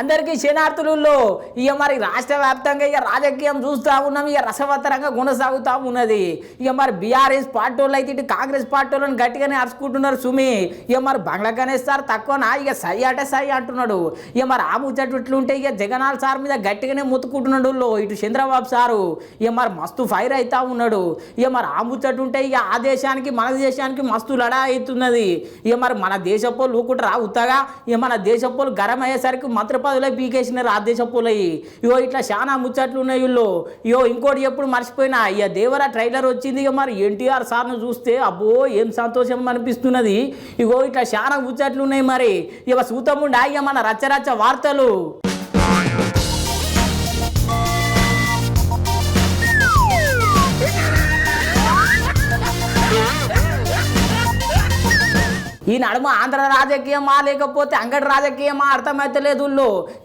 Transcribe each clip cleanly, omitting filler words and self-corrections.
అందరికీ క్షణార్థులలో ఇక మరి రాష్ట్ర వ్యాప్తంగా ఇక రాజకీయం చూస్తూ ఉన్నాం. ఇక రసవత్తరంగా కొనసాగుతూ ఉన్నది. ఇక మరి బీఆర్ఎస్ పార్టీ వాళ్ళు అయితే ఇటు కాంగ్రెస్ పార్టీ వాళ్ళని గట్టిగానే అరుచుకుంటున్నారు. సుమి ఇక మరి బంగ్లాగానే సార్ తక్కువనా ఇక సై అంటే సై అంటున్నాడు. ఇక మరి ఆ ముచ్చట్లు ఇట్లుంటే ఇక జగన్నాథ్ సార్ మీద గట్టిగానే ముత్తుకుంటున్నాడు. ఇటు చంద్రబాబు సారు ఇక మరి మస్తు ఫైర్ అవుతా ఉన్నాడు. ఇక మరి ఆ ముచ్చట్లు ఉంటే ఇక ఆ దేశానికి మన దేశానికి మస్తు లడా అవుతున్నది. ఇక మరి మన దేశపోళ్ళు ఊకుంటారా ఉత్తగా. ఇక మన దేశపోళ్ళు గరం అయ్యేసరికి మంత్రి పదవులే పీకేసినారు ఆ దేశపోలయ్యి. ఇగో ఇట్లా చాలా ముచ్చట్లు ఉన్నాయి వీళ్ళు. ఇగో ఇంకోటి ఎప్పుడు మర్చిపోయినా ఇక దేవరా ట్రైలర్ వచ్చింది. ఇక మరి ఎన్టీఆర్ సార్ను చూస్తే అబ్బో ఏం సంతోషం అనిపిస్తున్నది. ఇగో ఇట్లా చాలా ముచ్చట్లు ఉన్నాయి. మరి ఇక సూతముండా ఇక మన రచ్చరచ్చ వార్తలు. ఈ నడుమ ఆంధ్ర రాజకీయమా లేకపోతే అంగడి రాజకీయమా అర్థమైతలేదు.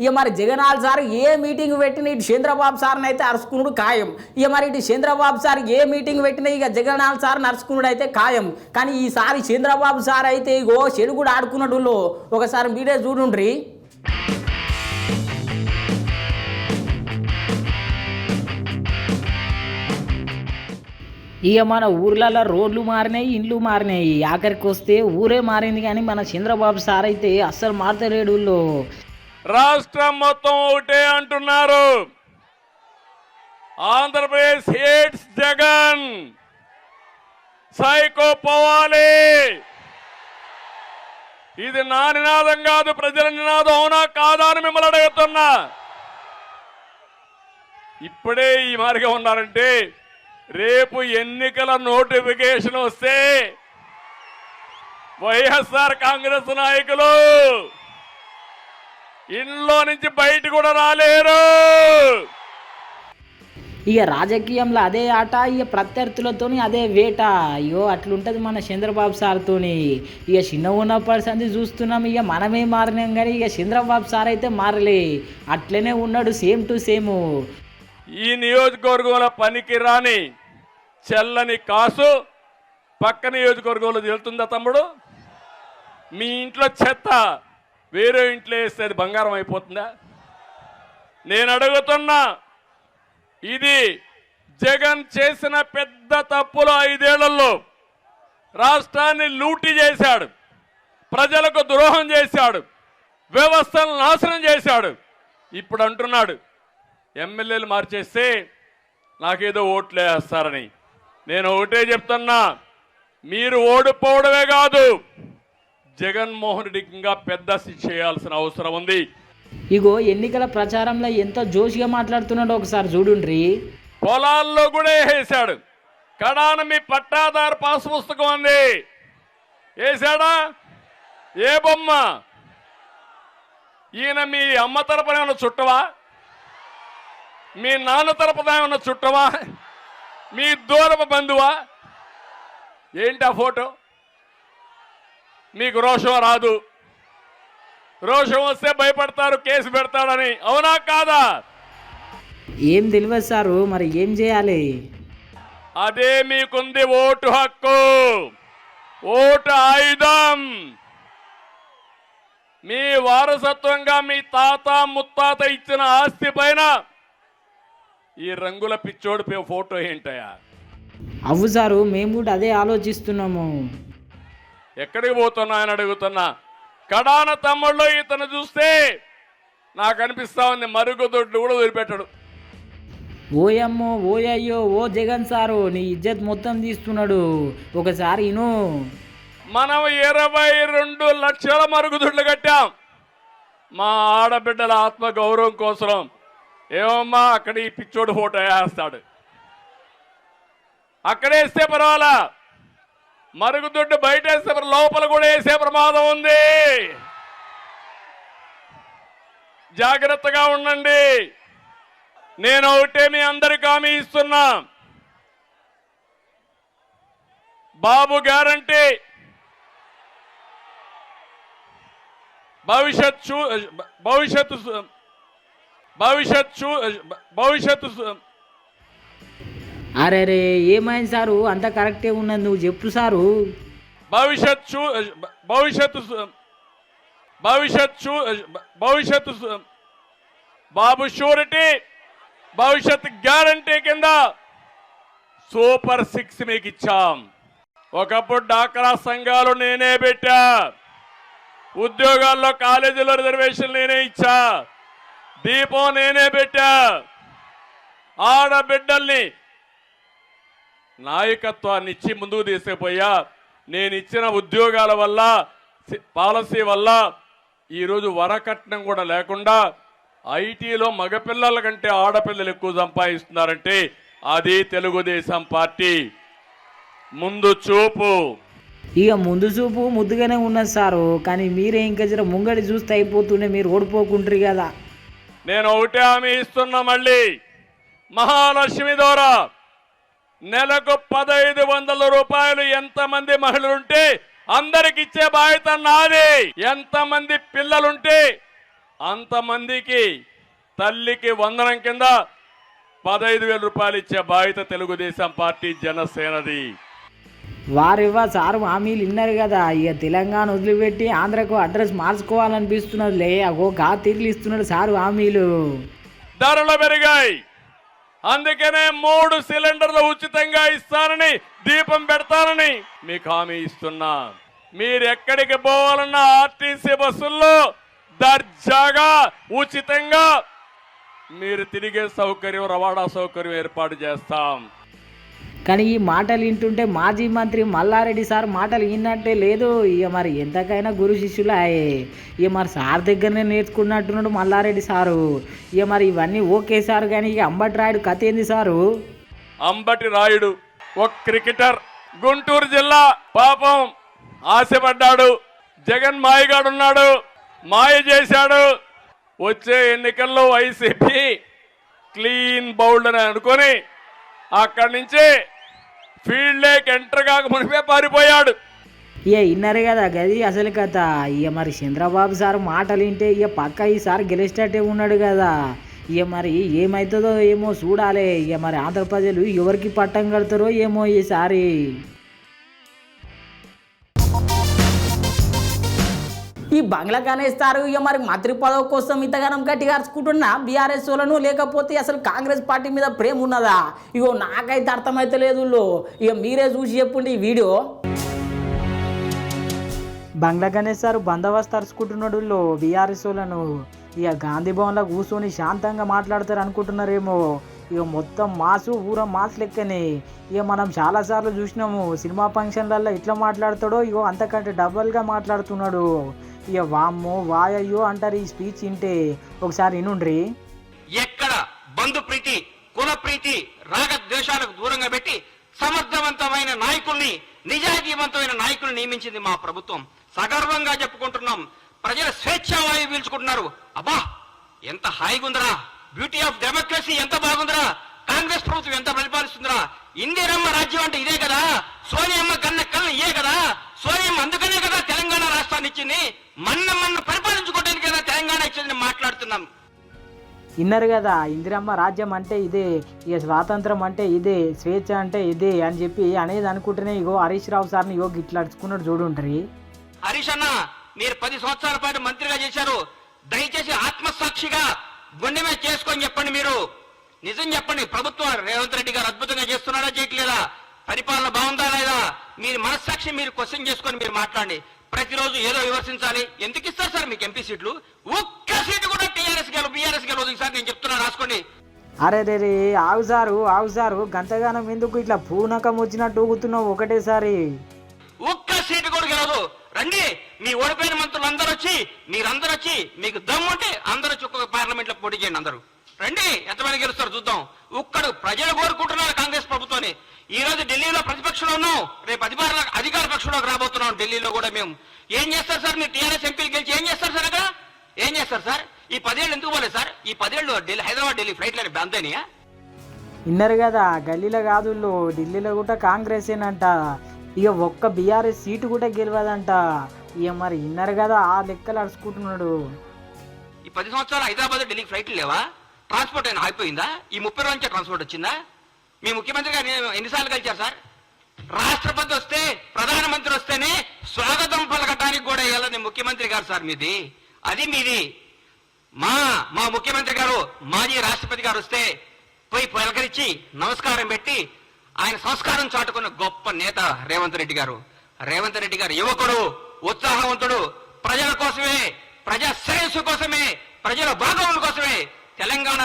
ఇక మరి జగన్నాథ్ సార్ ఏ మీటింగ్ పెట్టిన ఇటు చంద్రబాబు సార్ని అయితే అరుచుకున్నాడు ఖాయం. ఇక మరి ఇటు చంద్రబాబు సార్ ఏ మీటింగ్ పెట్టినా ఇక జగన్నాథ్ సార్ అరుచుకున్నాడు అయితే ఖాయం. కానీ ఈసారి చంద్రబాబు సార్ అయితే ఇగో చెడు కూడా ఆడుకున్నాడు. ఒకసారి మీరే చూడుండ్రి. ఇక మన ఊర్లలో రోడ్లు మారినాయి, ఇండ్లు మారినాయి, ఆఖరికి వస్తే ఊరే మారింది. కానీ మన చంద్రబాబు సార్ అయితే అస్సలు మారతలేడు. రాష్ట్రం మొత్తం ఒకటే అంటున్నారు, ఆంధ్రప్రదేశ్ హేట్స్ జగన్, సైకో పోవాలి. ఇది నా నినాదం కాదు, ప్రజల నినాదం. అవునా కాదా అని మిమ్మల్ని అడుగుతున్నా. ఇప్పుడే ఈ మార్గం ఉన్నారంటే రేపు ఎన్నికల నోటిఫికేషన్ వస్తే వైఎస్ఆర్ కాంగ్రెస్ నాయకులు ఇంట్లో నుంచి బయట కూడా రాలేరు. ఇక రాజకీయంలో అదే ఆట, ఇక ప్రత్యర్థులతోని అదే వేట. అయ్యో అట్లుంటుంది మన చంద్రబాబు సార్తోని. ఇక చిన్న ఉన్నప్పటి సంది చూస్తున్నాం. ఇక మనమే మారినాం కానీ ఇక చంద్రబాబు సార్ అయితే మారలే, అట్లనే ఉన్నాడు సేమ్ టు సేమ్. ఈ నియోజకవర్గంలో పనికి రాని చెల్లని కాసు పక్క నియోజకవర్గంలో వెళ్తుందా తమ్ముడు? మీ ఇంట్లో చెత్త వేరే ఇంట్లో వేస్తే అది బంగారం అయిపోతుందా? నేను అడుగుతున్నా. ఇది జగన్ చేసిన పెద్ద తప్పులు. 5 ఏళ్లలో రాష్ట్రాన్ని లూటీ చేశాడు, ప్రజలకు ద్రోహం చేశాడు, వ్యవస్థను నాశనం చేశాడు. ఇప్పుడు అంటున్నాడు ఎమ్మెల్యేలు మార్చేస్తే నాకేదో ఓట్లు వేస్తారని. నేను ఒకటే చెప్తున్నా, మీరు ఓడిపోవడమే కాదు, జగన్మోహన్ రెడ్డికి ఇంకా పెద్ద శిక్ష చేయాల్సిన అవసరం ఉంది. ఇగో ఎన్నికల ప్రచారంలో ఎంత జోషిగా మాట్లాడుతున్నాడో ఒకసారి చూడుండ్రి. పొలాల్లో కూడా వేసాడు. కడాన మీ పట్టాదారు పాస్ పుస్తకం ఉంది, వేసాడా? ఏ బొమ్మ? ఈయన మీ అమ్మ తరపున ఏమన్నా చుట్టవా? మీ నాన్న తరపున ఏమన్నా చుట్టవా? మీ దూరపు బంధువా? ఏంటి ఆ ఫోటో? మీకు రోషం రాదు, రోషం వస్తే భయపడతారు, కేసు పెడతాడని. అవునా కాదా? ఏం తెలియదు సారు, మరి ఏం చేయాలి? అదే మీకుంది ఓటు హక్కు, ఓటు ఆయుధం. మీ వారసత్వంగా మీ తాత ముత్తాత ఇచ్చిన ఆస్తి పైన ఈ రంగుల పిచ్చోడి ఫోటో ఏంటయా? అవు సారు, మేము కూడా అదే ఆలోచిస్తున్నాము. ఎక్కడికి పోతున్నా అని అడుగుతున్నా. కడాన తమ్ముళ్ళు ఇతను చూస్తే నాకు అనిపిస్తా ఉంది మరుగుదొడ్లు కూడా వదిలిపెట్టడు. ఓయమ్మో ఓయయ్యో ఓ జగన్ సారు, నీ ఇజ్జత్ మొత్తం తీస్తున్నాడు. ఒకసారి ఇను. మనం 22 లక్షల మరుగుదొడ్లు కట్టాం మా ఆడబిడ్డల ఆత్మ గౌరవం కోసం. ఏమమ్మా అక్కడ ఈ పిచ్చోడు ఫోటో వేస్తాడు, అక్కడ వేస్తే పర్వాలా, మరుగుదొడ్డు బయట వేస్తే లోపల కూడా వేసే ప్రమాదం ఉంది. జాగ్రత్తగా ఉండండి. నేను ఒకటే మీ అందరికి హామీ ఇస్తున్నా, బాబు గ్యారంటీ. భవిష్యత్తు అరే రే ఏమైంది సారు? అంత కరెక్టే ఉన్నది, నువ్వు చెప్పు సారు. భవిష్యత్తు బాబు షూరిటీ, భవిష్యత్ గ్యారంటీ కింద సూపర్ 6 మీకు ఇచ్చాం. ఒకప్పుడు డాక్రా సంఘాలు నేనే పెట్టా, ఉద్యోగాల్లో కాలేజీలో రిజర్వేషన్ నేనే ఇచ్చా, దీపం నేనే పెట్టా. ఆడబిడ్డల్ని నాయకత్వాన్ని ఇచ్చి ముందుకు తీసుకుపోయా. నేను ఇచ్చిన ఉద్యోగాల వల్ల, పాలసీ వల్ల ఈరోజు వరకట్నం కూడా లేకుండా ఐటీలో మగపిల్లల కంటే ఆడపిల్లలు ఎక్కువ సంపాదిస్తున్నారంటే అది తెలుగుదేశం పార్టీ ముందు చూపు. ఇక ముందు చూపు ముద్దుగానే ఉన్నది సారు, కానీ మీరే ఇంకా జర ముంగడి చూస్తే అయిపోతుండే, మీరు ఓడిపోకుంటారు కదా. నేను ఒకటే హామీ ఇస్తున్నా, మళ్ళీ మహాలక్ష్మి ద్వారా నెలకు 1500 రూపాయలు ఎంతమంది మహిళలుంటే అందరికి ఇచ్చే బాధ్యత నాది. ఎంతమంది పిల్లలుంటే అంతమందికి తల్లికి వందనం కింద 15,000 రూపాయలు ఇచ్చే బాధ్యత తెలుగుదేశం పార్టీ జనసేనది. వారివ్వ సారు హామీలు విన్నారు కదా, ఇక తెలంగాణ వదిలిపెట్టి ఆంధ్రకు అడ్రస్ మార్చుకోవాలనిపిస్తున్నదిలే. అగో గా తిరిగి ఇస్తున్నాడు సారు హామీలు. ధరలు పెరిగాయి, అందుకనే 3 సిలిండర్లు ఉచితంగా ఇస్తానని, దీపం పెడతానని మీకు హామీ ఇస్తున్నా. మీరు ఎక్కడికి పోవాలన్నా ఆర్టీసీ బస్సుల్లో దర్జాగా ఉచితంగా మీరు తిరిగే సౌకర్యం, రవాణా సౌకర్యం ఏర్పాటు చేస్తాం. కానీ ఈ మాటలు వింటుంటే మాజీ మంత్రి మల్లారెడ్డి సార్ మాటలు విన్నట్టే లేదు. ఇక మరి ఎంతకైనా గురు శిష్యులే. ఇక మరి సార్ దగ్గరనే నేర్చుకున్నట్టున్నాడు మల్లారెడ్డి సారు. ఇక మరి ఇవన్నీ ఓకే సార్, కానీ ఇక అంబటి రాయుడు కథ ఏంది సారు? అంబటి రాయుడు ఒక క్రికెటర్, గుంటూరు జిల్లా, పాపం ఆశపడ్డాడు. జగన్ మాయగాడున్నాడు, మాయ చేశాడు. వచ్చే ఎన్నికల్లో వైసీపీ క్లీన్ బౌల్డ్ అని అనుకొని అక్కడి నుంచి ఫీల్డ్ లేక్ ఎంటర్ కాక మునిపే పారిపోయాడు. ఇక విన్నారు కదా గది అసలు కథ. ఇక మరి చంద్రబాబు సార్ మాటలు వింటే ఇక పక్క ఈసారి గెలిచేటట్టే ఉన్నాడు కదా. ఇక మరి ఏమవుతుందో ఏమో చూడాలి. ఇక మరి ఆంధ్ర ప్రజలు ఎవరికి పట్టం కడతారో ఏమో ఈసారి. ఈ బంగ్లా గణేస్తారు. ఇక మరి మంత్రి పదవి కోసం ఇంతగానం గట్టిగా అరుచుకుంటున్నా బీఆర్ఎస్ వాళ్ళను, లేకపోతే అసలు కాంగ్రెస్ పార్టీ మీద ప్రేమ ఉన్నదా? ఇగో నాకైతే అర్థమైతే లేదు. ఇక మీరే చూసి చెప్పండి ఈ వీడియో. బంగ్లా గణేష్ సార్ బందోబస్తు అరుచుకుంటున్నాడు బీఆర్ఎస్ వాళ్ళను. ఇక గాంధీ భవన్లో కూర్చొని శాంతంగా మాట్లాడతారు అనుకుంటున్నారేమో. ఇక మొత్తం మాసు ఊర మాస్ లెక్కనే. ఇక మనం చాలాసార్లు చూసినాము సినిమా ఫంక్షన్లలో ఇట్లా మాట్లాడతాడో ఇగో అంతకంటే డబల్గా మాట్లాడుతున్నాడు. ఇక వామ్మో వాయయ్యో అంటారు ఈ స్పీచ్ వింటే. ఒకసారి వినుండ్రి. ఎక్కడ బంధు ప్రీతి, కుల ప్రీతి, రాగద్వేషాలకు దూరంగా పెట్టి సమర్థవంతమైన నాయకుల్ని, నిజాయితీవంతమైన నాయకుల్ని నియమించింది మా ప్రభుత్వం. సగర్వంగా చెప్పుకుంటున్నాం. ప్రజల స్వేచ్ఛావాయువు పీల్చుకుంటున్నారు. అబ్బా ఎంత హాయిగుందరా, బ్యూటీ ఆఫ్ డెమోక్రసీ ఎంత బాగుందిరా, కాంగ్రెస్ ప్రభుత్వం ఎంత పరిపాలిస్తుందిరా, ఇందిరమ్మ రాజ్యం అంటే ఇదే కదా, సోనియమ్మ కన్న కళ్ళు ఇదే కదా, సోనియమ్మ అందుకనే కదా తెలంగాణ రాష్ట్రాన్ని ఇచ్చింది, మన్న పరిపాలించుకోవడానికి కదా తెలంగాణ ఇచ్చింది మాట్లాడుతున్నాం. విన్నారు కదా, ఇందిరమ్మ రాజ్యం అంటే ఇదే, ఇక స్వాతంత్రం అంటే ఇదే, స్వేచ్ఛ అంటే ఇదే అని చెప్పి అనేది అనుకుంటేనే ఇగో హరీష్ రావు సార్ని ఇగో ఇట్లా అడుచుకున్నాడు చూడుంటారు. హరీష్ అన్న మీరు 10 సంవత్సరాల పాటు మంత్రిగా చేశారు. దయచేసి ఆత్మసాక్షిగా గుండె మీద చేసుకొని చెప్పండి. మీరు నిజం చెప్పండి. ప్రభుత్వం రేవంత్ రెడ్డి గారు అద్భుతంగా చేస్తున్నాడా చేయట్లేదా, పరిపాలన బాగుందా లేదా, మీరు మనస్సాక్షి మీరు క్వశ్చన్ చేసుకొని మీరు మాట్లాడండి. ప్రతిరోజు ఏదో విమర్శించాలి. ఎందుకు ఇస్తారు సార్ మీకు ఎంపీ సీట్లు? ఒక్క సీటు కూడా టీఆర్ఎస్ బీఆర్ఎస్ గెలవదు సార్. నేను చెప్తున్నా రాసుకోండి. అరే రే ఆగు సారు గంతగానం ఎందుకు ఇట్లా పూనకం వచ్చినట్టు ఊగుతున్నావు ఒకటేసారి? ఒక్క సీటు కూడా గెలవదు. రండి, మీ ఓడిపోయిన మంత్రులు అందరూ వచ్చి, మీరందరూ వచ్చి, మీకు దమ్ముంటే అందరూ వచ్చి ఒక్కొక్క పార్లమెంట్ లో పోటీ చేయండి. అందరూ రండి, ఎంతమంది గెలుస్తారు చూద్దాం. ఒక్కడు ప్రజలు కోరుకుంటున్నారు కాంగ్రెస్ ప్రభుత్వాన్ని. ఈ రోజు ఢిల్లీలో ప్రతిపక్షంలో ఉన్నాం, రేపు అధికార పక్షంలోకి రాబోతున్నాం. ఢిల్లీలో కూడా మేము ఏం చేస్తారు సార్? మీరు టీఆర్ఎస్ ఎంపీలు గెలిచి ఏం చేస్తారు సార్? అక్కడ ఏం చేస్తారు సార్? ఈ 10 ఏళ్ళు ఎందుకు పోలేదు సార్? ఈ 10 ఏళ్ళు హైదరాబాద్ ఢిల్లీ ఫ్లైట్లని బందేనియా? విన్నారు కదా, గల్లీలో కాదు ఢిల్లీలో కూడా కాంగ్రెసేనంట. ఇక ఒక్క బీఆర్ఎస్ సీటు కూడా గెలవదంట. ఇక మరి విన్నారు కదా, ఆ లెక్కలు అడుచుకుంటున్నాడు. ఈ 10 సంవత్సరాలు హైదరాబాద్ ఢిల్లీ ఫ్లైట్లు లేవా? ట్రాన్స్పోర్ట్ అయినా ఆగిపోయిందా? ఈ 30 రోజు నుంచి ట్రాన్స్పోర్ట్ వచ్చిందా? మీ ముఖ్యమంత్రి గారు ఎన్నిసార్లు కలిచారు సార్? రాష్ట్రపతి వస్తే, ప్రధానమంత్రి వస్తేనే స్వాగతం పలకటానికి కూడా వెళ్ళని ముఖ్యమంత్రి గారు సార్ మీది. అది మీది. మా ముఖ్యమంత్రి గారు మాజీ రాష్ట్రపతి గారు వస్తే పోయి పలకరించి నమస్కారం పెట్టి ఆయన సంస్కారం చాటుకున్న గొప్ప నేత రేవంత్ రెడ్డి గారు. రేవంత్ రెడ్డి గారు యువకుడు, ఉత్సాహవంతుడు, ప్రజల కోసమే, ప్రజా శ్రేయస్సు కోసమే, ప్రజల బాగోగుల కోసమే, తెలంగాణ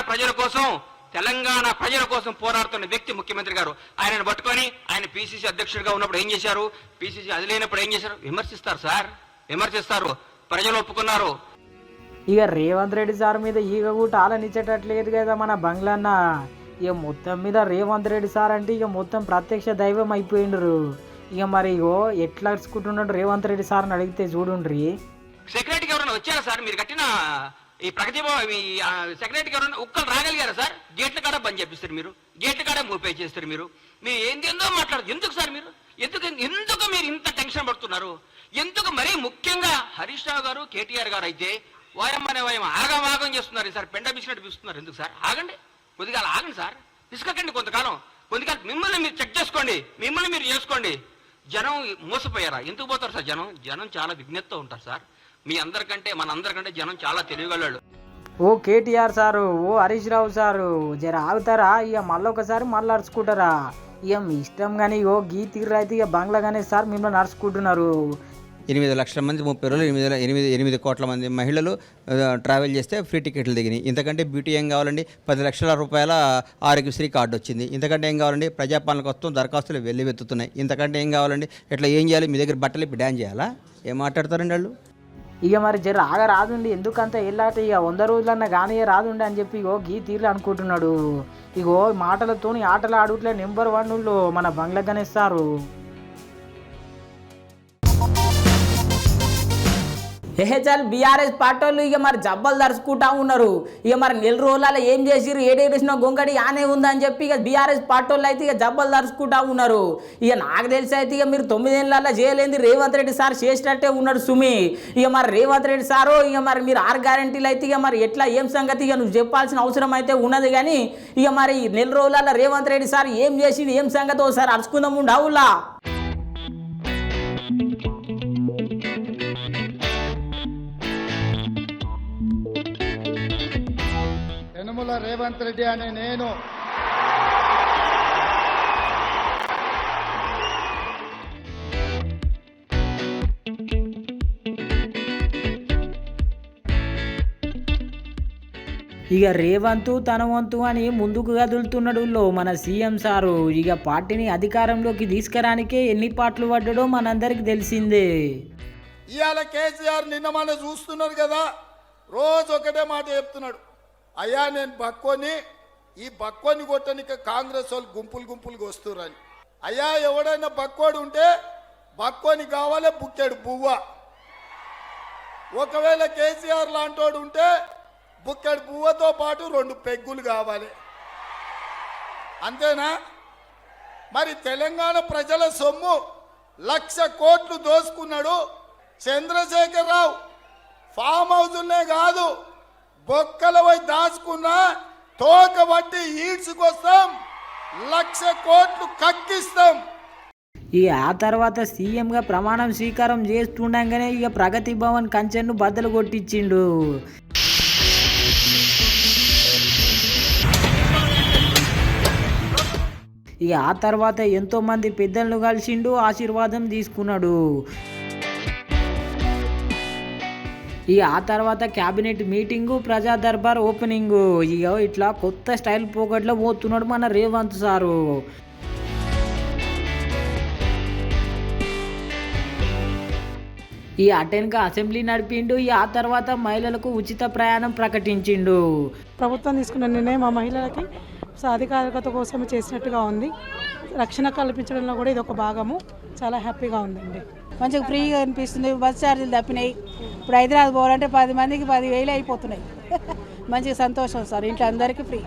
ప్రజల కోసం పోరాడుతున్న వ్యక్తి ముఖ్యమంత్రి గారు. ఆయనను పట్టుకొని ఆయన పిసిసి అధ్యక్షుడిగా ఉన్నప్పుడు ఏం చేశారు, పిసిసి అది లేనప్పుడు ఏం చేశారు? విమర్శిస్తారు సార్, విమర్శిస్తారు. ప్రజలు ఒప్పుకున్నారు. ఇక రేవంత్ రెడ్డి సార్ మీద ఈగ కూడా ఆలనిచ్చేటట్లేదు కదా మన బంగ్లాన్న. ఇక మొత్తం మీద రేవంత్ రెడ్డి సార్ అంటే ఇక మొత్తం ప్రత్యక్ష దైవం అయిపోయిండ్రు. ఇక మరి ఇగో ఎట్లా అరుచుకుంటున్నాడు రేవంత్ రెడ్డి సార్ని అడిగితే చూడుండ్రి. సెక్రటరీకి ఎవరైనా వచ్చారా సార్? మీరు కట్టిన ఈ ప్రగతి సెక్రటరీకి ఎవరైనా ఒక్కరు రాగలిగారా సార్? గేట్ల కాడ బంద్ చేపిస్తారు మీరు, గేట్ల కాడ మూపే చేస్తారు మీరు ఏందో మాట్లాడదు. ఎందుకు సార్ మీరు ఎందుకు మీరు ఇంత టెన్షన్ పడుతున్నారు? ఎందుకు? మరీ ముఖ్యంగా హరీష్ రావు గారు, కేటీఆర్ గారు అయితే వాయమ్మనే ఆగం చేస్తున్నారు సార్, పెండ బిసినట్టు పిస్తున్నారు. ఎందుకు సార్? ఆగండి, కొద్దిగా ఆగండి సార్, పిసుకకండి కొంతకాలం. మిమ్మల్ని మీరు చెక్ చేసుకోండి, మిమ్మల్ని మీరు చేసుకోండి. జనం మోసపోయారా? ఎందుకు పోతారు సార్? జనం చాలా విజ్ఞతతో ఉంటారు సార్. మీ అందరికంటే మన అందరికంటే జనం చాలా తెలివిగలవాళ్ళు. ఓ కేటీఆర్ సారు, ఓ హరీష్ రావు సారు, జర ఆగుతారా? ఇక మళ్ళీ ఒకసారి మళ్ళీ అరుచుకుంటారా? ఇక మీ ఇష్టం కానీ ఓ గీ తీర్రు అయితే ఇక బంగ్లాగానే సార్ మిమ్మల్ని నడుచుకుంటున్నారు. 8 లక్షల మంది 30 రోజులు 8 కోట్ల మంది మహిళలు ట్రావెల్ చేస్తే ఫ్రీ టికెట్లు దిగినాయి. ఇంతకంటే బ్యూటీ ఏం కావాలండి? 10 లక్షల రూపాయల ఆరోగ్యశ్రీ కార్డు వచ్చింది. ఇంతకంటే ఏం కావాలండి? ప్రజాపాలన కోసం దరఖాస్తులు వెల్లువెత్తుతున్నాయి. ఇంతకంటే ఏం కావాలండి? ఇట్లా ఏం చేయాలి? మీ దగ్గర బట్టలు ఇప్పుడు డ్యాన్స్ చేయాలా? ఏం మాట్లాడతారండి వాళ్ళు? ఇక మరి జర రాదుండి, ఎందుకంత వెళ్ళాట ఇక 100 రోజులన్నా కానీ రాదుండి అని చెప్పి ఇగో గీ తీర్లు అనుకుంటున్నాడు. ఇగో మాటలతోని ఆటలు ఆడుట్లే నెంబర్ 1 మన బంగ్లా గణేష్ సారు. చాలు బీఆర్ఎస్ పార్టీలు ఇక మరి జబ్బలు దరుచుకుంటా ఉన్నారు. ఇక మరి నెల రోజులలో ఏం చేసిరు, ఏడేసిన గొంగడి ఆనే ఉందని చెప్పి ఇక బీఆర్ఎస్ పార్టీలు అయితే ఇక జబ్బలు దరుచుకుంటా ఉన్నారు. ఇక నాకు తెలిసి అయితే ఇక మీరు 9 ఏళ్ళలో చేయలేంది రేవంత్ రెడ్డి సార్ చేసినట్టే ఉన్నాడు సుమి. ఇక మరి రేవంత్ రెడ్డి సారు ఇక మరి మీరు 6 గ్యారెంటీలు అయితే ఇక మరి ఎట్లా ఏం సంగతి ఇక నువ్వు చెప్పాల్సిన అవసరం అయితే ఉన్నది. కానీ ఇక మరి నెల రోజులలో రేవంత్ రెడ్డి సార్ ఏం చేసింది, ఏం సంగతి ఒకసారి అరుచుకుందాం ఉండవులా. యనమల రేవంత్ రెడ్డి అనే నేను ఇక రేవంతు తన వంతు అని ముందుకు కదులుతున్నాడు మన సీఎం సారు. ఇక పార్టీని అధికారంలోకి తీసుకురానికే ఎన్ని పాటలు పడ్డాడో మనందరికి తెలిసిందే. ఇవాళ కేసీఆర్ నిన్న మన చూస్తున్నారు కదా, రోజు ఒకటే మాట చెప్తున్నాడు, అయ్యా నేను బక్కోని, ఈ బక్కోని కొట్టనిక కాంగ్రెస్ వాళ్ళు గుంపులుగా వస్తుర్రని. అయ్యా ఎవడైనా బక్కోడు ఉంటే బక్కోని కావాలి బుక్కెడు బువ్వ. ఒకవేళ కేసీఆర్ లాంటోడు ఉంటే బుక్కెడు బువ్వతో పాటు 2 పెగ్గులు కావాలి. అంతేనా? మరి తెలంగాణ ప్రజల సొమ్ము 1,00,000 కోట్లు దోసుకున్నాడు చంద్రశేఖరరావు. ఫామ్ హౌజులనే కాదు, బొక్కల పోయి దాచుకున్న తోక బట్టి ఈడ్చుకొస్తాం, 1,00,000 కోట్లు కక్కిస్తాం. ఇక ఆ తర్వాత సీఎంగా ప్రమాణం స్వీకారం చేస్తుండగానే ఇక ప్రగతి భవన్ కంచెను బద్దలు కొట్టించిండు. ఇక ఆ తర్వాత ఎంతోమంది పెద్దలను కలిసిండు, ఆశీర్వాదం తీసుకున్నాడు. ఇక ఆ తర్వాత క్యాబినెట్ మీటింగు, ప్రజా దర్బార్ ఓపెనింగు. ఇక ఇట్లా కొత్త స్టైల్ పోగట్లో పోతున్నాడు మన రేవంత్ సారు. ఈ అటెన్గా అసెంబ్లీ నడిపిండు. ఆ తర్వాత మహిళలకు ఉచిత ప్రయాణం ప్రకటించిండు. ప్రభుత్వం తీసుకున్న నిర్ణయం మా మహిళలకి సాధికారికత కోసం చేసినట్టుగా ఉంది. రక్షణ కల్పించడంలో కూడా ఇది ఒక భాగము. చాలా హ్యాపీగా ఉందండి. మంచిగా ఫ్రీగా అనిపిస్తుంది. బస్ ఛార్జీలు తప్పినాయి. ఇప్పుడు హైదరాబాద్ పోవాలంటే 10 మందికి 10,000 అయిపోతున్నాయి. మంచిగా సంతోషం సార్, ఇంట్లో అందరికీ ఫ్రీ.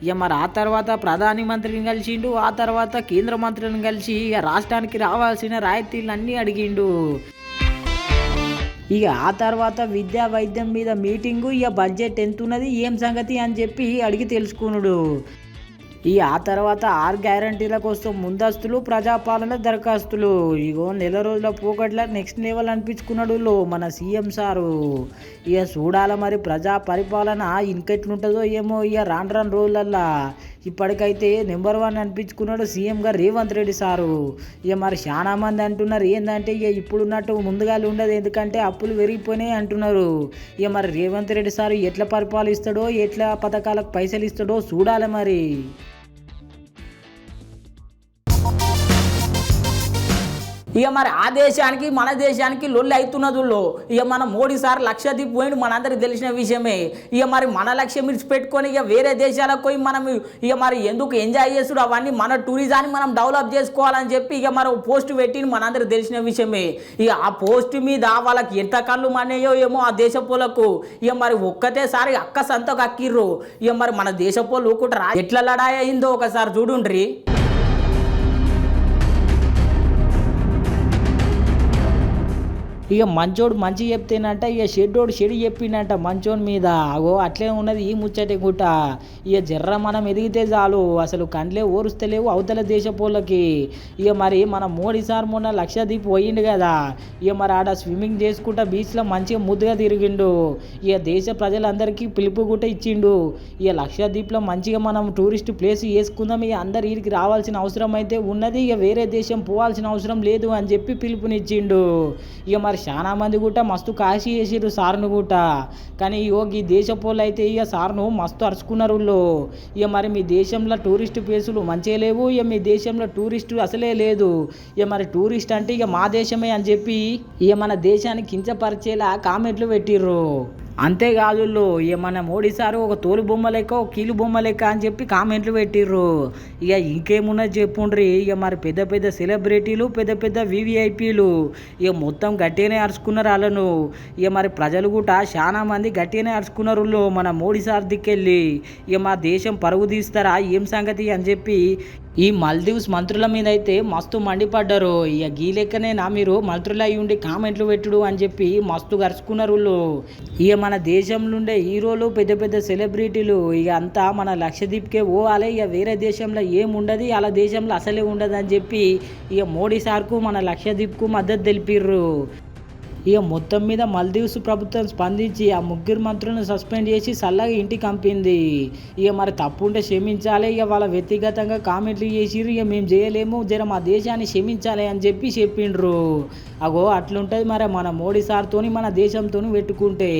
ఇక మరి ఆ తర్వాత ప్రధాని మంత్రిని కలిసిండు. ఆ తర్వాత కేంద్ర మంత్రులను కలిసి ఇక రాష్ట్రానికి రావాల్సిన రాయితీలన్నీ అడిగిండు. ఇక ఆ తర్వాత విద్యా వైద్యం మీద మీటింగు. ఇక బడ్జెట్ ఎంత ఉన్నది, ఏం సంగతి అని చెప్పి అడిగి తెలుసుకున్నాడు. ఆ తర్వాత 6 గ్యారంటీల కోసం ముందస్తులు ప్రజాపాలన దరఖాస్తులు ఇగో నెల రోజుల పోకట్ల నెక్స్ట్ లెవెల్ అనిపించుకున్నాడు మన సీఎం సారు. ఇక చూడాల మరి ప్రజా పరిపాలన ఇంకెట్లుంటుందో ఏమో ఇక రాను రోజులల్లా. ఇప్పటికైతే నెంబర్ 1 అనిపించుకున్నాడు సీఎంగా రేవంత్ రెడ్డి సారు. ఇక మరి చాలా మంది అంటున్నారు ఏంటంటే ఇక ఇప్పుడున్నట్టు ముందుగా ఉండదు, ఎందుకంటే అప్పులు పెరిగిపోయినాయి అంటున్నారు. ఇక మరి రేవంత్ రెడ్డి సారు ఎట్లా పరిపాలిస్తాడో, ఎట్లా పథకాలకు పైసలు ఇస్తాడో చూడాలి మరి. ఇక మరి ఆ దేశానికి మన దేశానికి లొల్లి అవుతున్నదుల్లో ఇక మన మోడీ సార్ లక్షద్వీప్ పోయింది మనందరికి తెలిసిన విషయమే. ఇక మరి మన లక్ష్యం విడిచిపెట్టుకొని ఇక వేరే దేశాలకు పోయి మనం ఇక మరి ఎందుకు ఎంజాయ్ చేసుడు, అవన్నీ మన టూరిజాన్ని మనం డెవలప్ చేసుకోవాలని చెప్పి ఇక మరి పోస్ట్ పెట్టింది మనందరికి తెలిసిన విషయమే. ఇక ఆ పోస్ట్ మీద వాళ్ళకి ఎంత కళ్ళు మన్నాయో ఏమో ఆ దేశపోలకు. ఇక మరి ఒక్కటేసారి అక్క సంతకు అక్కిర్రు. ఇక మరి మన దేశపోలు ఊకుంటారా, ఎట్లా లడాయి అయిందో ఒకసారి చూడుండ్రి. ఇక మంచోడు మంచి చెప్తేనంట, ఇక షెడ్డోడు చెడు చెప్పిండంట మంచోని మీద. అగో అట్లే ఉన్నది ఈ ముచ్చటి గుట్ట. ఇక జర్ర మనం ఎదిగితే చాలు, అసలు కండ్లే ఓరుస్తలేవు అవతల దేశపోళ్ళకి. ఇక మరి మన మోడీ సార్ మొన్న లక్షద్వీప్ పోయిండు కదా, ఇక మరి ఆడ స్విమ్మింగ్ చేసుకుంటా బీచ్లో మంచిగా ముద్దుగా తిరిగిండు. ఇక దేశ ప్రజలందరికీ పిలుపు గుట్ట ఇచ్చిండు. ఇక లక్షద్వీప్లో మంచిగా మనం టూరిస్ట్ ప్లేస్ చేసుకుందాం, ఇక అందరు వీరికి రావాల్సిన అవసరం అయితే ఉన్నది, ఇక వేరే దేశం పోవాల్సిన అవసరం లేదు అని చెప్పి పిలుపునిచ్చిండు. ఇక మరి చాలా మంది కూడా మస్తు కాశీ చేసిర్రు సార్ను కూడా. కానీ ఈ దేశపోళ్ళు అయితే ఇక సార్ను మస్తు అరుచుకున్నారు. ఇక మరి మీ దేశంలో టూరిస్ట్ ప్లేసులు మంచిగా లేవు, ఇక మీ దేశంలో టూరిస్టు అసలే లేదు, ఇక మరి టూరిస్ట్ అంటే ఇక మా దేశమే అని చెప్పి ఇక మన దేశాన్ని కించపరిచేలా కామెంట్లు పెట్టిర్రు. అంతేకాదు ఇక మన మోడీ సారు ఒక తోలు బొమ్మ లెక్క, ఒక కీలు బొమ్మ లెక్క అని చెప్పి కామెంట్లు పెట్టిర్రు. ఇక ఇంకేమున్నది చెప్పుండ్రి. ఇక మరి పెద్ద పెద్ద సెలబ్రిటీలు, పెద్ద పెద్ద వివిఐపీలు ఇక మొత్తం గట్టిగానే అరుచుకున్నారు వాళ్ళను. ఇక మరి ప్రజలు కూడా చాలా మంది గట్టిగానే అరుచుకున్నారు మన మోడీ సార్ దిక్కెళ్ళి. ఇక మా దేశం పరుగు తీస్తారా ఏం సంగతి అని చెప్పి ఈ మాల్దీవ్స్ మంత్రుల మీద అయితే మస్తు మండిపడ్డారు. ఇక గీ లెక్కనేనా మీరు మంత్రులు అయి ఉండి కామెంట్లు పెట్టుడు అని చెప్పి మస్తు గరుచుకున్నారు. ఇక మన దేశంలో ఉండే హీరోలు, పెద్ద పెద్ద సెలబ్రిటీలు ఇక అంతా మన లక్షద్వీప్కే పోవాలి, ఇక వేరే దేశంలో ఏముండదు, అలా దేశంలో అసలే ఉండదు అని చెప్పి ఇక మోడీ సార్కు మన లక్షద్వీప్కు మద్దతు తెలిపిర్రు. ఇక మొత్తం మీద మాల్దీవ్స్ ప్రభుత్వం స్పందించి ఆ 3 మంత్రులను సస్పెండ్ చేసి చల్లగా ఇంటికి పంపింది. ఇక మరి తప్పు ఉంటే క్షమించాలి, ఇక వాళ్ళ వ్యక్తిగతంగా కామెంట్లు చేసిర్రు, ఇక మేము చేయలేము, జర మా దేశాన్ని క్షమించాలి అని చెప్పి చెప్పిండ్రు. అగో అట్లుంటుంది మరి మన మోడీ సార్తోని మన దేశంతో పెట్టుకుంటే.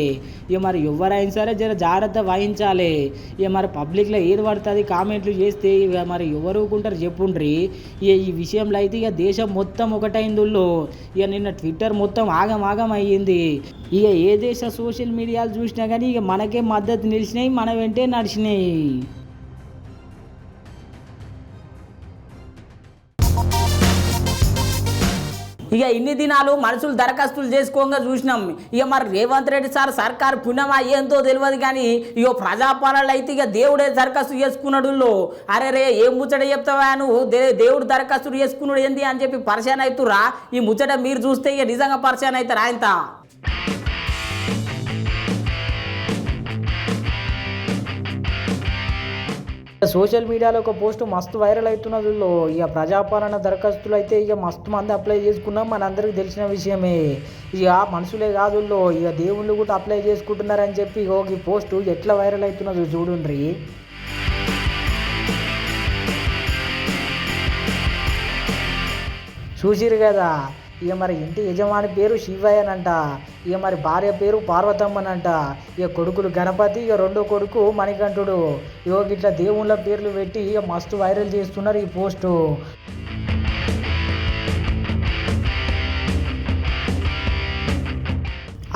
ఇక మరి ఎవరైనా సరే జర జాగ్రత్త వహించాలి. ఇక మరి పబ్లిక్లో ఏది పడుతుంది కామెంట్లు చేస్తే ఇక మరి ఎవరు ఊరుకుంటారు చెప్పుండ్రి. ఇక ఈ విషయంలో అయితే ఇక దేశం మొత్తం ఒకటైందుల్లో. ఇక నిన్న ట్విట్టర్ మొత్తం ఆగం అయ్యింది. ఇక ఏ దేశ సోషల్ మీడియాలు చూసినా కానీ ఇక మనకే మద్దతు నిలిచినాయి, మన వెంటే నడిచినాయి. ఇక ఇన్ని దినాలు మనుషులు దరఖాస్తులు చేసుకోగా చూసినాం. ఇక మరి రేవంత్ రెడ్డి సార్ సర్కారు పుణ్యమా ఏంతో తెలియదు కానీ ఇక ప్రజాపాలనలు అయితే ఇక దేవుడే దరఖాస్తు చేసుకున్నాడు. అరే రే ఏం ముచ్చట చెప్తావా నువ్వు, దేవుడు దరఖాస్తులు చేసుకున్నాడు ఏంది అని చెప్పి పరిశాన్ అవుతురా. ఈ ముచ్చట మీరు చూస్తే ఇక నిజంగా పరిశాన్ అవుతారు ఆయనతో. సోషల్ మీడియాలో ఒక పోస్ట్ మస్తు వైరల్ అవుతున్నది. ఇక ప్రజాపాలన దరఖాస్తులు అయితే ఇక మస్తు మంది అప్లై చేసుకున్నాం, మనందరికీ తెలిసిన విషయమే. ఇక మనుషులే కాదు ఇక దేవుళ్ళు కూడా అప్లై చేసుకుంటున్నారని చెప్పి ఈ పోస్ట్ ఎట్లా వైరల్ అవుతున్నదో చూడండి. చూసిరు కదా. ఇక మరి ఇంటి యజమాని పేరు శివయ్యనంట, ఇక మరి భార్య పేరు పార్వతమ్మనంట, ఇక కొడుకులు గణపతి, ఇక రెండో కొడుకు మణికంఠుడు. ఇక ఇట్లా దేవుళ్ళ పేర్లు పెట్టి ఇక మస్తు వైరల్ చేస్తున్నారు ఈ పోస్టు.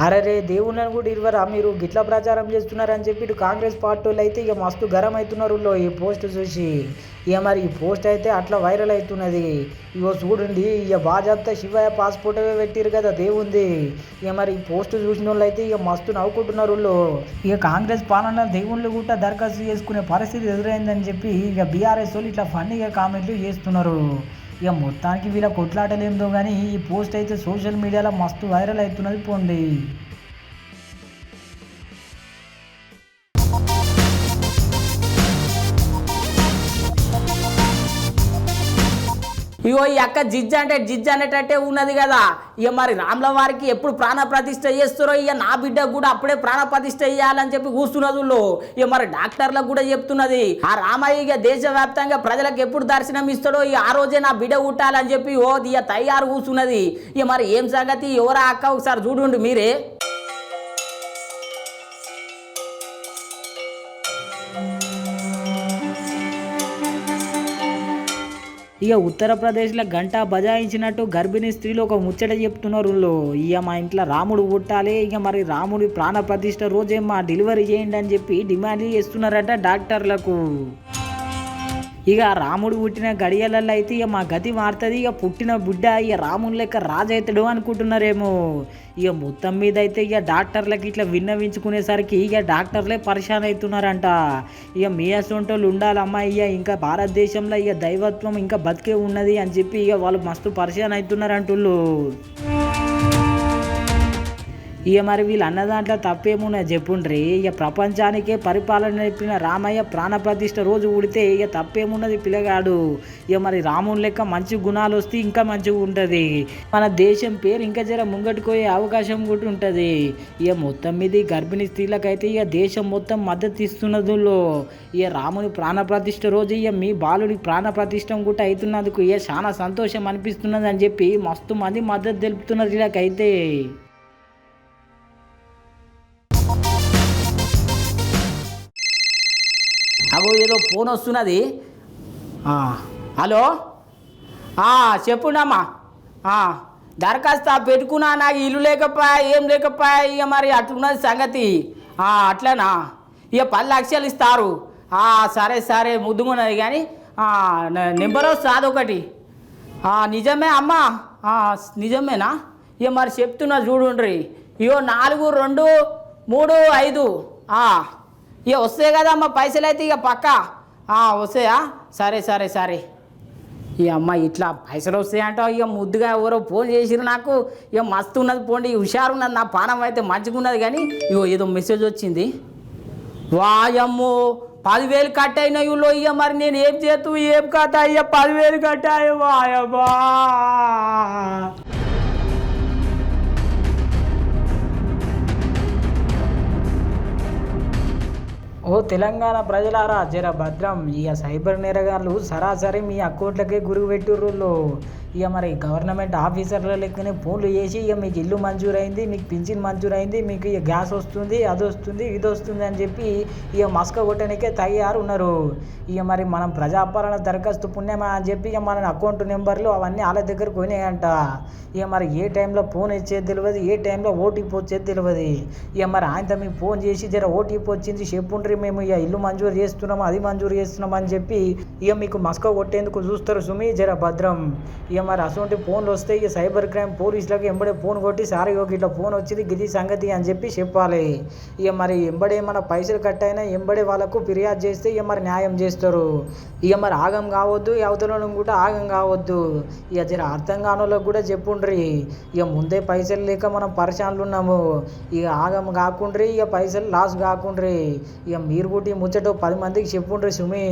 అరే దేవుళ్ళని కూడా ఇవ్వరా మీరు గిట్లా ప్రచారం చేస్తున్నారని చెప్పి ఇటు కాంగ్రెస్ పార్టీ వాళ్ళు అయితే ఇక మస్తు గరం అవుతున్నారు ఈ పోస్ట్ చూసి. ఇక మరి ఈ పోస్ట్ అయితే అట్లా వైరల్ అవుతున్నది. ఇగో చూడండి, ఇక బాజాబ్తా శివయ్య పాస్పోర్ట్ పెట్టిరు కదా దేవుంది. ఇక మరి ఈ పోస్ట్ చూసిన వాళ్ళు అయితే ఇక మస్తు నవ్వుకుంటున్నారు. ఇక కాంగ్రెస్ పాలన దేవుళ్ళు కూడా దరఖాస్తు చేసుకునే పరిస్థితి ఎదురైందని చెప్పి ఇక బీఆర్ఎస్ వాళ్ళు ఇట్లా ఫన్నీగా కామెంట్లు చేస్తున్నారు. ఇక మొత్తానికి వీళ్ళ కొట్లాటలేందో కానీ ఈ పోస్ట్ అయితే సోషల్ మీడియాలో మస్తు వైరల్ అవుతున్నది పోండి. ఇగో ఈ అక్క జిజ్జ అంటే జిజ్జ అనేటట్టే ఉన్నది కదా. ఇక మరి రాముల వారికి ఎప్పుడు ప్రాణ ప్రతిష్ఠ చేస్తారో ఇక నా బిడ్డకు కూడా అప్పుడే ప్రాణ ప్రతిష్ఠ చేయాలని చెప్పి కూస్తున్నది. ఇక మరి డాక్టర్లకు కూడా చెప్తున్నది ఆ రామయ్య ఇక దేశవ్యాప్తంగా ప్రజలకు ఎప్పుడు దర్శనం ఇస్తాడో ఇక ఆ రోజే నా బిడ్డ పుట్టాలని చెప్పి ఇక తయారు కూస్తున్నది. ఇక మరి ఏం సంగతి ఎవరా అక్క ఒకసారి చూడండి మీరే. ఇక ఉత్తరప్రదేశ్లో గంట బజాయించినట్టు గర్భిణీ స్త్రీలు ఒక ముచ్చట చెప్తున్నారు. ఇక మా ఇంట్లో రాముడు పుట్టాలి, ఇక మరి రాముడి ప్రాణ ప్రతిష్ఠ రోజే మా డెలివరీ చేయండి అని చెప్పి డిమాండ్ చేస్తున్నారట డాక్టర్లకు. ఇక రాముడు పుట్టిన గడియలలో అయితే ఇక మా గతి మారుతుంది, ఇక పుట్టిన బిడ్డ ఇక రాముని లెక్క రాజవుతాడు అనుకుంటున్నారేమో. ఇక మొత్తం మీద అయితే ఇక డాక్టర్లకి ఇట్లా విన్నవించుకునేసరికి ఇక డాక్టర్లే పరిశాన్ అవుతున్నారంట. ఇక మీ అసొంటోళ్ళు ఉండాలమ్మా, ఇక ఇంకా భారతదేశంలో ఇక దైవత్వం ఇంకా బతికే ఉన్నది అని చెప్పి ఇక వాళ్ళు మస్తు పరిశాన్ అవుతున్నారంటుళ్ళు. ఇక మరి వీళ్ళు అన్న దాంట్లో తప్పేమున్నా చెప్పుండ్రి. ఇక ప్రపంచానికే పరిపాలన నేర్పిన రామయ్య ప్రాణ ప్రతిష్ఠ రోజు ఉడితే ఇక తప్పేమున్నది పిల్లగాడు. ఇక మరి రాముని లెక్క మంచి గుణాలు వస్తే ఇంకా మంచిగా ఉంటుంది, మన దేశం పేరు ఇంకా జర ముంగట్టుకోయే అవకాశం కూడా ఉంటుంది. ఇక మొత్తం మీద గర్భిణీ స్త్రీలకైతే ఇక దేశం మొత్తం మద్దతు ఇస్తున్నది. ఇక రాముని ప్రాణ ప్రతిష్ఠ రోజు ఇక మీ బాలుడి ప్రాణ ప్రతిష్ఠ కూడా అవుతున్నందుకు ఇక చాలా సంతోషం అనిపిస్తున్నది అని చెప్పి మస్తు మంది మద్దతు తెలుపుతున్నారు వీళ్ళకైతే. అగో ఏదో ఫోన్ వస్తున్నది. హలో చెప్పుండమ్మా. దరఖాస్తు పెట్టుకున్నా, నాకు ఇల్లు లేకపోయా ఏం లేకపోయా, ఇక మరి అట్లున్నది సంగతి. అట్లనా, ఇక 10 లక్షలు ఇస్తారు. సరే సరే ముద్దుకున్నది కానీ నెంబర్ వస్తుంది ఒకటి. నిజమే అమ్మా, నిజమేనా? ఇక మరి చెప్తున్నా చూడుండ్రి. ఇగో 4, 2, 3, 5 ఇక వస్తాయి కదా అమ్మ పైసలు అయితే ఇక పక్క వస్తాయా? సరే సరే సరే. ఇక అమ్మ ఇట్లా పైసలు వస్తాయంటావు, ఇక ముద్దుగా ఎవరో ఫోన్ చేసిరు నాకు. ఇక మస్తు ఉన్నది పోండి, హుషారు ఉన్నది, నా పానం అయితే మంచిగా ఉన్నది. కానీ ఇగో ఏదో మెసేజ్ వచ్చింది. వాయమ్మో 10,000 కట్ అయిన ఇవ్వలో. ఇక మరి నేను ఏం చేతు ఏం కథ, ఇక 10,000 కట్టాయి. వాయమ్మా ఓ తెలంగాణ ప్రజలారా జర భద్రం. ఇక సైబర్ నేరగాళ్ళు సరాసరి మీ అకౌంట్లకే గురి పెట్టిర్రు. ఇక మరి గవర్నమెంట్ ఆఫీసర్ల లెక్కనే ఫోన్లు చేసి ఇక మీకు ఇల్లు మంజూరైంది, మీకు పింఛన్ మంజూరైంది, మీకు ఇక గ్యాస్ వస్తుంది, అది వస్తుంది, ఇది వస్తుంది అని చెప్పి ఇక మస్క కొట్టడానికే తయారు ఉన్నారు. ఇక మరి మనం ప్రజాపాలన దరఖాస్తు పుణ్యమా అని చెప్పి ఇక మన అకౌంట్ నెంబర్లు అవన్నీ వాళ్ళ దగ్గర పోయినాయంట. ఇక మరి ఏ టైంలో ఫోన్ ఇచ్చేది తెలియదు, ఏ టైంలో ఓటీపీ వచ్చేది తెలియదు. ఇక మరి ఆయనతో మీకు ఫోన్ చేసి జర ఓటీపీ వచ్చింది చెప్పుండ్రి, మేము ఇక ఇల్లు మంజూరు చేస్తున్నాము, అది మంజూరు చేస్తున్నాం అని చెప్పి ఇక మీకు మస్క కొట్టేందుకు చూస్తారు సుమి, జర భద్రం. ఇక మరి అటువంటి ఫోన్లు వస్తే ఇక సైబర్ క్రైమ్ పోలీసులకు ఎంబడే ఫోన్ కొట్టి సారీ ఇట్లా ఫోన్ వచ్చింది గిది సంగతి అని చెప్పి చెప్పాలి. ఇక మరి ఎంబడే మన పైసలు కట్ అయినా ఎంబడే వాళ్ళకు ఫిర్యాదు చేస్తే ఇక మరి న్యాయం చేస్తారు. ఇక మరి ఆగం కావద్దు, అవతలను కూడా ఆగం కావద్దు. ఇక జర అర్థం కాని వాళ్ళకి కూడా చెప్పుండ్రి. ఇక ముందే పైసలు లేక మనం పరిశాన్లు ఉన్నాము, ఇక ఆగం కాకుండ్రి, ఇక పైసలు లాస్ కాకుండ్రి. ఇక మీరు కూడా ముచ్చట 10 మందికి చెప్పుండ్రి సుమి.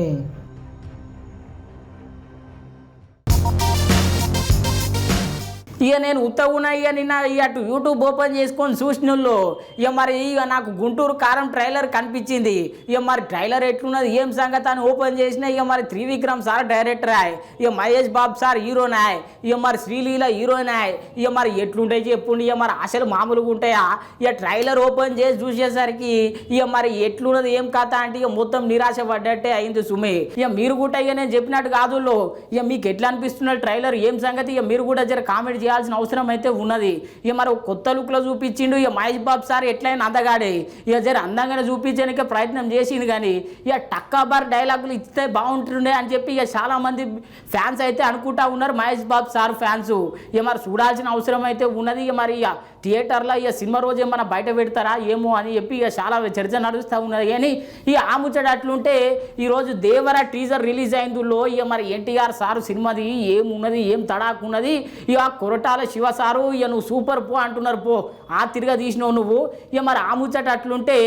ఇక నేను ఉత్తగున్నా ఇక నిన్న అటు యూట్యూబ్ ఓపెన్ చేసుకొని చూసినోళ్ళు ఇక మరి ఇక నాకు గుంటూరు కారం ట్రైలర్ కనిపించింది. ఇక మరి ట్రైలర్ ఎట్లున్నది ఏం సంగతి అని ఓపెన్ చేసిన. ఇక మరి త్రివిక్రమ్ సార్ డైరెక్టర్ ఆయ్, ఇక మహేష్ బాబు సార్ హీరోనాయ్, ఇక మరి శ్రీలీల హీరోయినాయ్. ఇక మరి ఎట్లుంటాయి చెప్పుండి, ఇక మరి అసలు మామూలుగా ఉంటాయా? ఇక ట్రైలర్ ఓపెన్ చేసి చూసేసరికి ఇక మరి ఎట్లున్నది ఏం కథ అంటే ఇక మొత్తం నిరాశ పడ్డట్టే అయింది సుమి. ఇక మీరు కూడా ఇక నేను చెప్పినట్టు కాదు, ఇక మీకు ఎట్లా అనిపిస్తున్న ట్రైలర్ ఏం సంగతి ఇక మీరు కూడా జర కామెంట్ చేయాల్సిన అవసరం అయితే ఉన్నది. ఇక మరి కొత్త లుక్లో చూపించిండు. ఇక మహేష్ బాబు సార్ ఎట్లయినా అందగాడే, ఇక జర అందంగానే చూపించడానికి ప్రయత్నం చేసింది. కానీ ఇక టక్కాబార్ డైలాగులు ఇస్తే బాగుంటుండే అని చెప్పి ఇక చాలా మంది ఫ్యాన్స్ అయితే అనుకుంటా ఉన్నారు, మహేష్ బాబు సార్ ఫ్యాన్స్. ఇక మరి చూడాల్సిన అవసరం అయితే ఉన్నది. ఇక మరి ఇక థియేటర్లో ఇక సినిమా రోజు ఏమన్నా బయట పెడతారా ఏమో అని చెప్పి ఇక చాలా చర్చ నడుస్తూ ఉన్నది. కానీ ఇక ఆ ముచ్చట అట్లుంటే ఈరోజు దేవర టీజర్ రిలీజ్ అయిందులో ఇక మరి ఎన్టీఆర్ సారు సినిమాది ఏమున్నది, ఏం తడాకున్నది. ఇక కొరటాల శివ సారు ఇక నువ్వు సూపర్ పో అంటున్నారు, పో తిరిగా తీసినావు నువ్వు. ఇక మరి ఆ ముచ్చట అట్లుంటే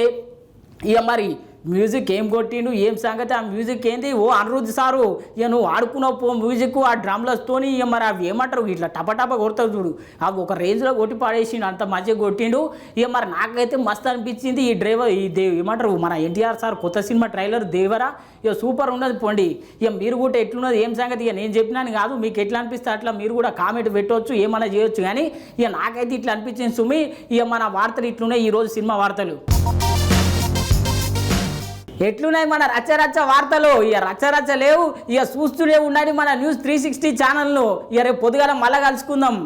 ఇక మరి మ్యూజిక్ ఏం కొట్టిండు ఏం సంగతి, ఆ మ్యూజిక్ ఏంది? ఓ అనిరుద్ధ్ సారు ఇక నువ్వు ఆడుకున్న మ్యూజిక్ ఆ డ్రమ్లస్తోని ఇక మరి అవి ఏమంటారు ఇట్లా టపటప కొడతావు చూడు, అవి ఒక రేంజ్లో కొట్టి పాడేసిండు, అంత మంచిగా కొట్టిండు. ఇక మరి నాకైతే మస్తు అనిపించింది ఈ డ్రైవర్ ఏమంటారు మన ఎన్టీఆర్ సార్ కొత్త సినిమా ట్రైలర్ దేవరా, ఇక సూపర్ ఉన్నది పోండి. ఇక మీరు కూడా ఎట్లున్నది ఏం సంగతి ఇక నేను చెప్పినాను కాదు, మీకు ఎట్లా అనిపిస్తే అట్లా మీరు కూడా కామెంట్ పెట్టవచ్చు, ఏమైనా చేయొచ్చు. కానీ ఇక నాకైతే ఇట్లా అనిపించింది సుమి. ఇక మన వార్తలు ఇట్లున్నాయి ఈరోజు సినిమా వార్తలు. ఎట్లున్నాయి మన రచ్చరచ్చ వార్తలు? ఇక రచ్చరచ్చ లేవు, ఇక చూస్తూనే ఉండాలి మన న్యూస్ 360 ఛానల్ను. ఇక రేపు పొద్దుగాల మళ్ళా కలుసుకుందాం.